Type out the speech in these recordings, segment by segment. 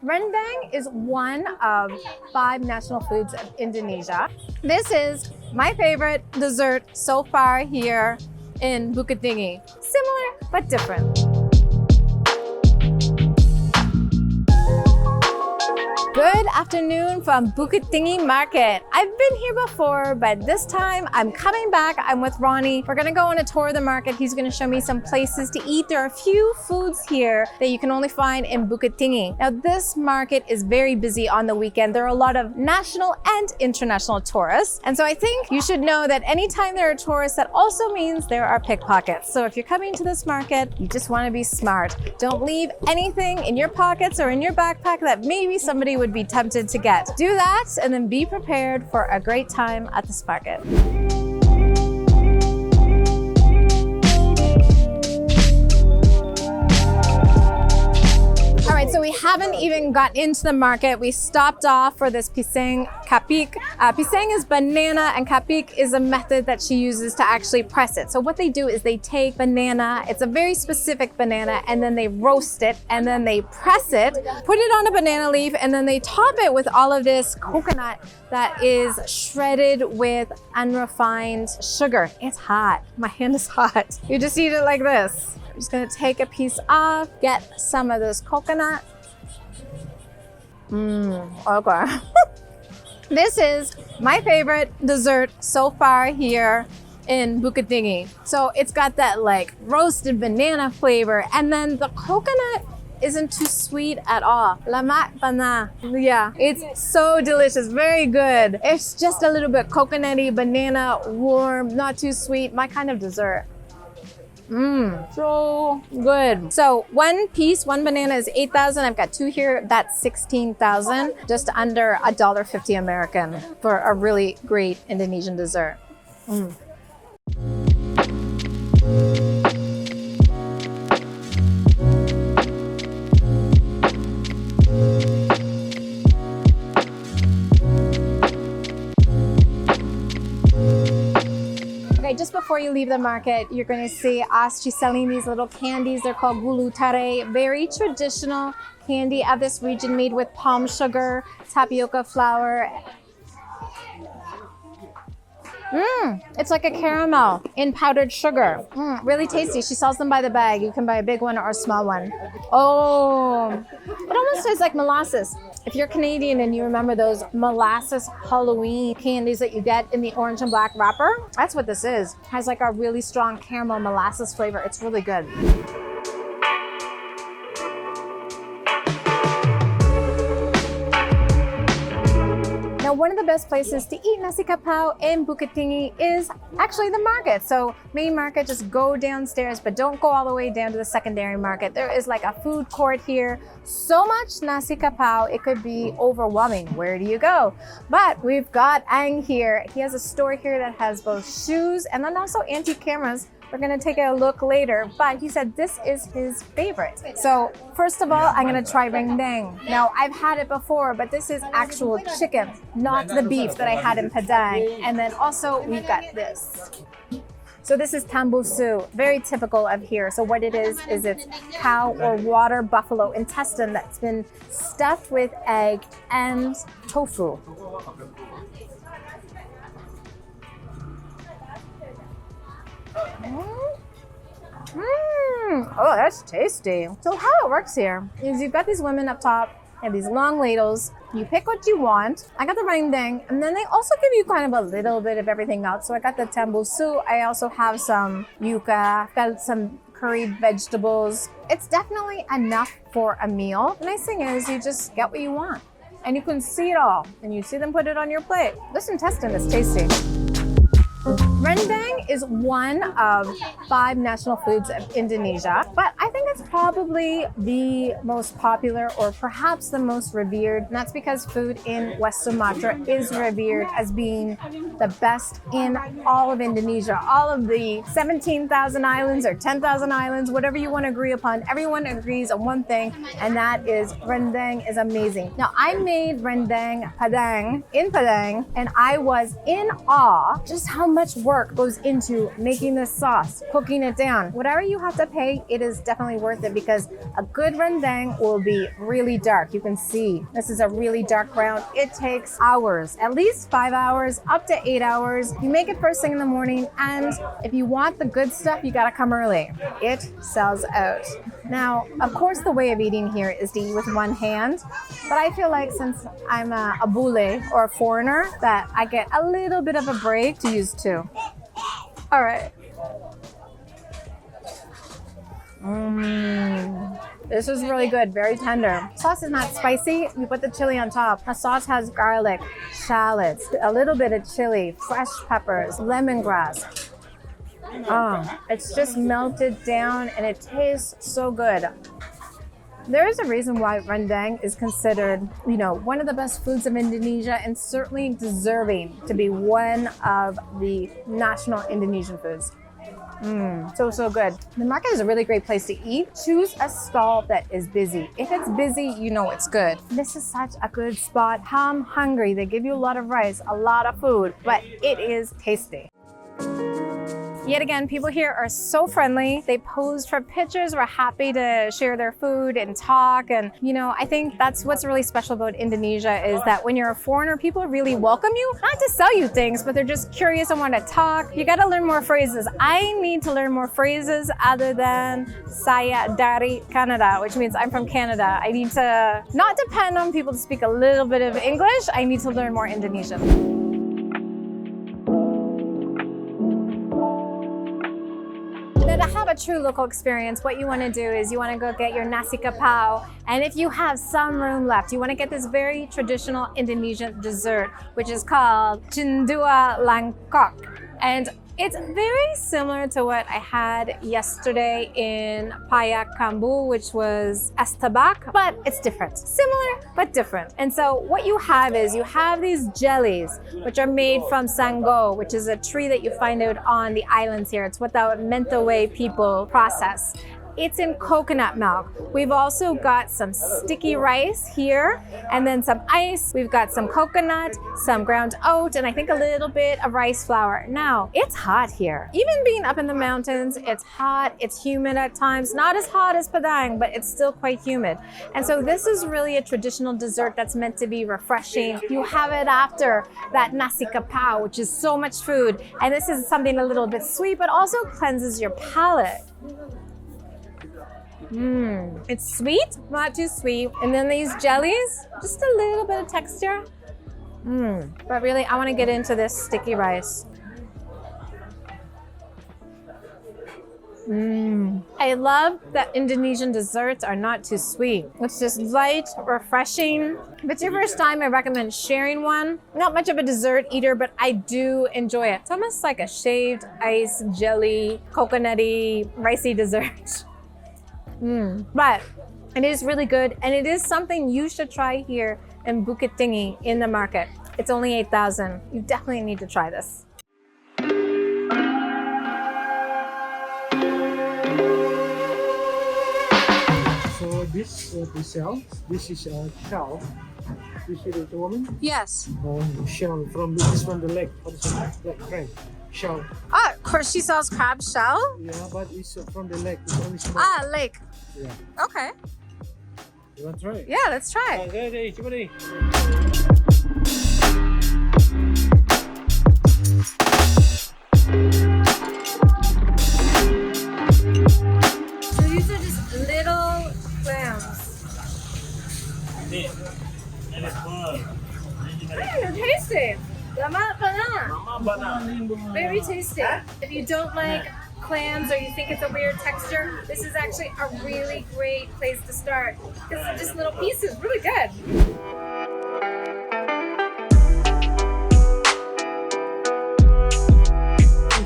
Rendang is one of 5 national foods of Indonesia. This is my favorite dessert so far here in Bukit Tinggi. Similar, but different. Good afternoon from Bukit Tinggi Market. I've been here before, but this time I'm coming back. I'm with Ronnie. We're gonna go on a tour of the market. He's gonna show me some places to eat. There are a few foods here that you can only find in Bukit Tinggi. Now, this market is very busy on the weekend. There are a lot of national and international tourists. And so I think you should know that anytime there are tourists, that also means there are pickpockets. So if you're coming to this market, you just wanna be smart. Don't leave anything in your pockets or in your backpack that maybe somebody would be tempted to get. Do that and then be prepared for a great time at this market. All right, so we haven't even got into the market. We stopped off for this pisang kapik. Pisang is banana and kapik is a method that she uses to actually press it. So what they do is they take banana, it's a very specific banana, and then they roast it and then they press it, put it on a banana leaf, and then they top it with all of this coconut that is shredded with unrefined sugar. It's hot. My hand is hot. You just eat it like this. I'm just gonna take a piece off, get some of this coconut. Okay. This is my favorite dessert so far here in Bukit Tinggi. So it's got that like roasted banana flavor, and then the coconut isn't too sweet at all. Lemak panah. Yeah, it's so delicious, very good. It's just a little bit coconutty, banana, warm, not too sweet, my kind of dessert. So good. So one banana is 8,000. I've got 2 here. That's 16,000. Just under $1.50 American for a really great Indonesian dessert. Just before you leave the market, you're going to see us. She's selling these little candies. They're called gulu tare. Very traditional candy of this region, made with palm sugar, tapioca flour. It's like a caramel in powdered sugar. Really tasty. She sells them by the bag. You can buy a big one or a small one. Oh, it almost tastes like molasses. If you're Canadian and you remember those molasses Halloween candies that you get in the orange and black wrapper, that's what this is. It has like a really strong caramel molasses flavor. It's really good. Now, one of the best places to eat nasi kapau in Bukit Tinggi is actually the market. So main market, just go downstairs, but don't go all the way down to the secondary market. There is like a food court here. So much nasi kapau, it could be overwhelming. Where do you go? But we've got Ang here. He has a store here that has both shoes and then also antique cameras. We're gonna take a look later, but he said this is his favorite. So first of all, I'm gonna try rendang. Now, I've had it before, but this is actual chicken, not the beef that I had in Padang. And then also we've got this. So this is tambusu, very typical of here. So what it is it's cow or water buffalo intestine that's been stuffed with egg and tofu. Oh, that's tasty. So how it works here is you've got these women up top and these long ladles. You pick what you want. I got the rendang, and then they also give you kind of a little bit of everything else. So I got the tambusu. I also have some yuca. I've got some curried vegetables. It's definitely enough for a meal. The nice thing is you just get what you want, and you can see it all, and you see them put it on your plate. This intestine is tasty. Rendang is one of 5 national foods of Indonesia, but I think it's probably the most popular or perhaps the most revered. And that's because food in West Sumatra is revered as being the best in all of Indonesia. All of the 17,000 islands or 10,000 islands, whatever you want to agree upon, everyone agrees on one thing, and that is rendang is amazing. Now, I made rendang Padang in Padang, and I was in awe just how much work goes into making this sauce, cooking it down. Whatever you have to pay, it is definitely worth it because a good rendang will be really dark. You can see this is a really dark brown. It takes hours, at least 5 hours, up to 8 hours. You make it first thing in the morning, and if you want the good stuff, you gotta come early. It sells out. Now, of course, the way of eating here is to eat with one hand, but I feel like since I'm a bule or a foreigner, that I get a little bit of a break to use two. All right. This is really good, very tender. Sauce is not spicy. You put the chili on top. The sauce has garlic, shallots, a little bit of chili, fresh peppers, lemongrass. It's just melted down and it tastes so good. There is a reason why rendang is considered, one of the best foods of Indonesia and certainly deserving to be one of the national Indonesian foods. So good. The market is a really great place to eat. Choose a stall that is busy. If it's busy, you know it's good. This is such a good spot. I'm hungry. They give you a lot of rice, a lot of food, but it is tasty. Yet again, people here are so friendly. They posed for pictures. We're happy to share their food and talk. And, I think that's what's really special about Indonesia is that when you're a foreigner, people really welcome you, not to sell you things, but they're just curious and want to talk. You got to learn more phrases. I need to learn more phrases other than saya dari Canada, which means I'm from Canada. I need to not depend on people to speak a little bit of English. I need to learn more Indonesian. To have a true local experience, what you want to do is you want to go get your nasi kapau, and if you have some room left, you want to get this very traditional Indonesian dessert, which is called cendua langkok. And it's very similar to what I had yesterday in Payakumbuh, which was es tabak, but it's different. Similar, but different. And so what you have is you have these jellies, which are made from sango, which is a tree that you find out on the islands here. It's what the Mentawai people process. It's in coconut milk. We've also got some sticky rice here, and then some ice. We've got some coconut, some ground oat, and I think a little bit of rice flour. Now, it's hot here. Even being up in the mountains, it's hot, it's humid at times. Not as hot as Padang, but it's still quite humid. And so this is really a traditional dessert that's meant to be refreshing. You have it after that nasi kapau, which is so much food. And this is something a little bit sweet, but also cleanses your palate. It's sweet, not too sweet. And then these jellies, just a little bit of texture. But really, I want to get into this sticky rice. I love that Indonesian desserts are not too sweet. It's just light, refreshing. If it's your first time, I recommend sharing one. Not much of a dessert eater, but I do enjoy it. It's almost like a shaved ice, jelly, coconutty, ricey dessert. But it is really good, and it is something you should try here in Bukit Tinggi in the market. It's only 8,000. You definitely need to try this. So this we sell. This is a shell. You see the woman? Yes. Shell from this one, the leg. What is it? Like crab. Shell. Oh, of course she sells crab shell? Yeah, but it's from the leg. It's only small. Lake. Yeah. Okay. You want to try? Yeah, let's try. Okay, coba deh. So these are just little clams. They're tasty. Very tasty. If you don't like clams or you think it's a weird texture, this is actually a really great place to start. Because they're just little pieces, really good.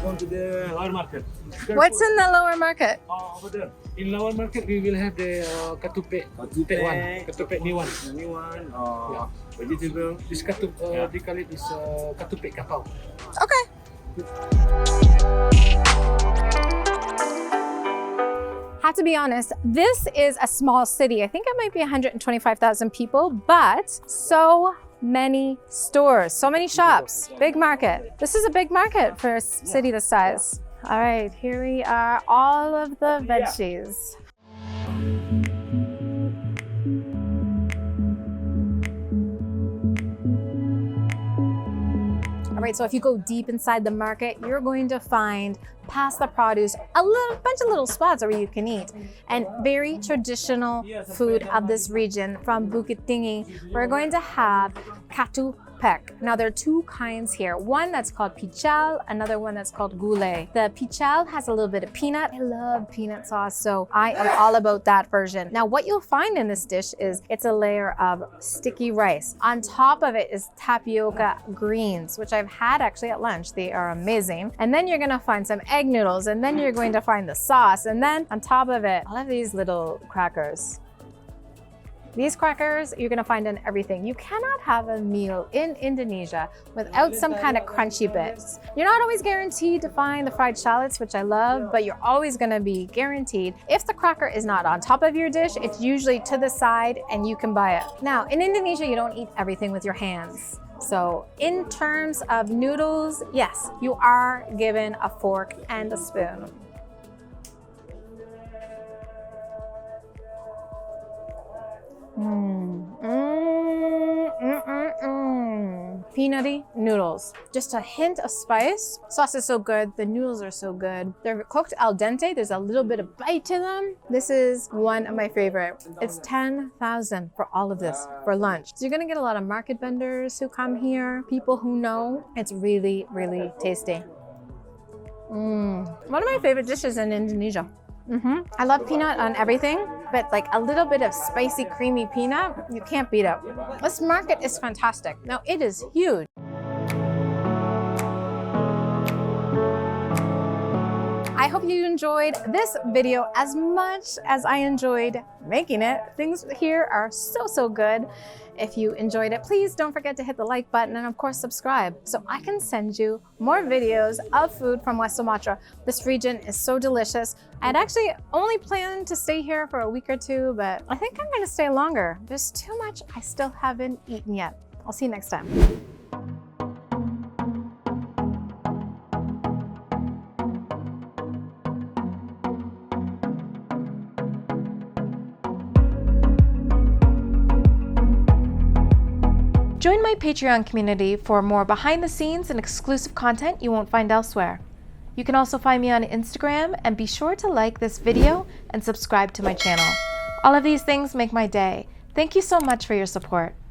Go to the lower market. What's in the lower market? Over there. In lower market, we will have the katupe. Katupe one. Katupe new one. New one. Vegetable. This katupe, they call it is katupe kapau. Okay. Have to be honest, this is a small city. I think it might be 125,000 people, but so many stores, so many shops, big market. This is a big market for a city this size. All right, here we are, all of the veggies. All right, so if you go deep inside the market, you're going to find past the produce a bunch of little spots where you can eat, and very traditional food of this region from Bukit Tinggi. We're going to have katu pek. Now there are two kinds here. One that's called pichal, another one that's called gulay. The pichal has a little bit of peanut. I love peanut sauce, so I am all about that version. Now what you'll find in this dish is it's a layer of sticky rice. On top of it is tapioca greens, which I've had actually at lunch. They are amazing. And then you're gonna find some egg noodles, and then you're going to find the sauce, and then on top of it, all of these little crackers. These crackers you're gonna find in everything. You cannot have a meal in Indonesia without some kind of crunchy bits. You're not always guaranteed to find the fried shallots, which I love, but you're always gonna be guaranteed. If the cracker is not on top of your dish, it's usually to the side and you can buy it. Now, in Indonesia, you don't eat everything with your hands. So in terms of noodles, yes, you are given a fork and a spoon. Peanutty noodles. Just a hint of spice. Sauce is so good. The noodles are so good. They're cooked al dente. There's a little bit of bite to them. This is one of my favorite. It's 10,000 for all of this for lunch. So you're gonna get a lot of market vendors who come here, people who know. It's really, really tasty. One of my favorite dishes in Indonesia. I love peanut on everything, but like a little bit of spicy, creamy peanut, you can't beat it. This market is fantastic. Now it is huge. I hope you enjoyed this video as much as I enjoyed making it. Things here are so good. If you enjoyed it, please don't forget to hit the like button and of course subscribe so I can send you more videos of food from West Sumatra. This region is so delicious. I'd actually only planned to stay here for a week or two, but I think I'm gonna stay longer. There's too much I still haven't eaten yet. I'll see you next time. Join my Patreon community for more behind the scenes and exclusive content you won't find elsewhere. You can also find me on Instagram, and be sure to like this video and subscribe to my channel. All of these things make my day. Thank you so much for your support.